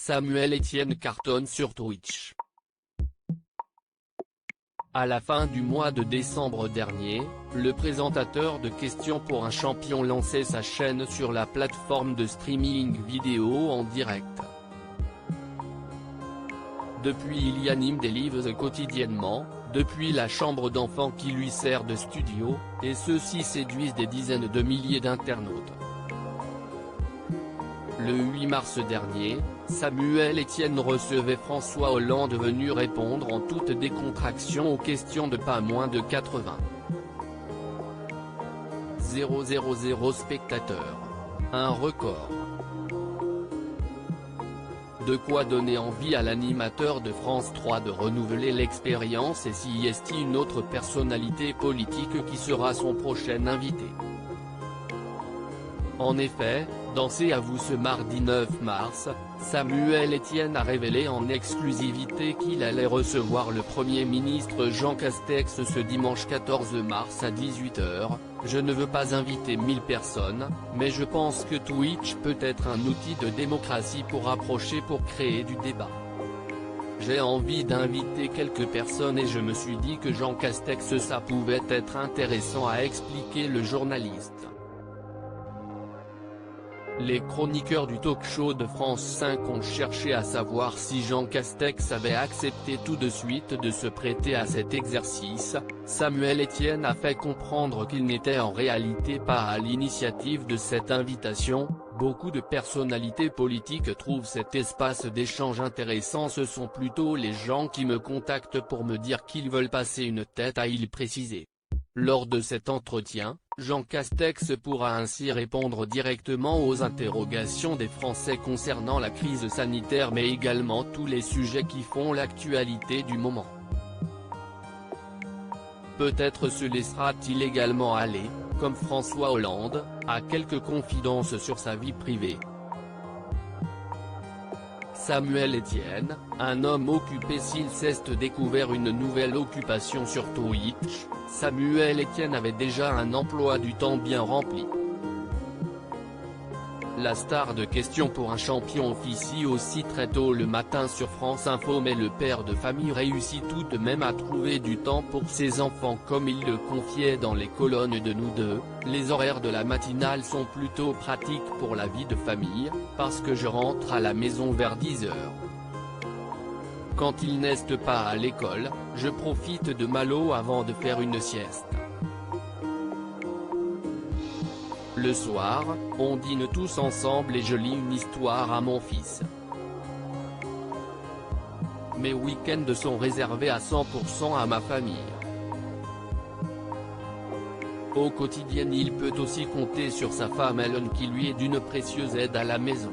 Samuel Etienne cartonne sur Twitch. À la fin du mois de décembre dernier, le présentateur de Questions pour un champion lançait sa chaîne sur la plateforme de streaming vidéo en direct. Depuis il y anime des lives quotidiennement, depuis la chambre d'enfant qui lui sert de studio, et ceux-ci séduisent des dizaines de milliers d'internautes. Le 8 mars dernier, Samuel Etienne recevait François Hollande venu répondre en toute décontraction aux questions de pas moins de 80 000 spectateurs. Un record. De quoi donner envie à l'animateur de France 3 de renouveler l'expérience et s'y est une autre personnalité politique qui sera son prochain invité. En effet, dans C'est à vous ce mardi 9 mars, Samuel Etienne a révélé en exclusivité qu'il allait recevoir le Premier ministre Jean Castex ce dimanche 14 mars à 18 h. Je ne veux pas inviter 1000 personnes, mais je pense que Twitch peut être un outil de démocratie pour rapprocher, pour créer du débat. J'ai envie d'inviter quelques personnes et je me suis dit que Jean Castex ça pouvait être intéressant, à expliquer le journaliste. Les chroniqueurs du talk-show de France 5 ont cherché à savoir si Jean Castex avait accepté tout de suite de se prêter à cet exercice. Samuel Etienne a fait comprendre qu'il n'était en réalité pas à l'initiative de cette invitation. Beaucoup de personnalités politiques trouvent cet espace d'échange intéressant. Ce sont plutôt les gens qui me contactent pour me dire qu'ils veulent passer une tête, a-t-il précisé. Lors de cet entretien, Jean Castex pourra ainsi répondre directement aux interrogations des Français concernant la crise sanitaire mais également tous les sujets qui font l'actualité du moment. Peut-être se laissera-t-il également aller, comme François Hollande, à quelques confidences sur sa vie privée. Samuel Etienne, un homme occupé. S'il s'est découvert une nouvelle occupation sur Twitch, Samuel Etienne avait déjà un emploi du temps bien rempli. La star de Questions pour un champion officie aussi très tôt le matin sur France Info, mais le père de famille réussit tout de même à trouver du temps pour ses enfants. Comme il le confiait dans les colonnes de Nous Deux, les horaires de la matinale sont plutôt pratiques pour la vie de famille, parce que je rentre à la maison vers 10 h. Quand ils n'est pas à l'école, je profite de Malo avant de faire une sieste. Le soir, on dîne tous ensemble et je lis une histoire à mon fils. Mes week-ends sont réservés à 100% à ma famille. Au quotidien il peut aussi compter sur sa femme Ellen qui lui est d'une précieuse aide à la maison.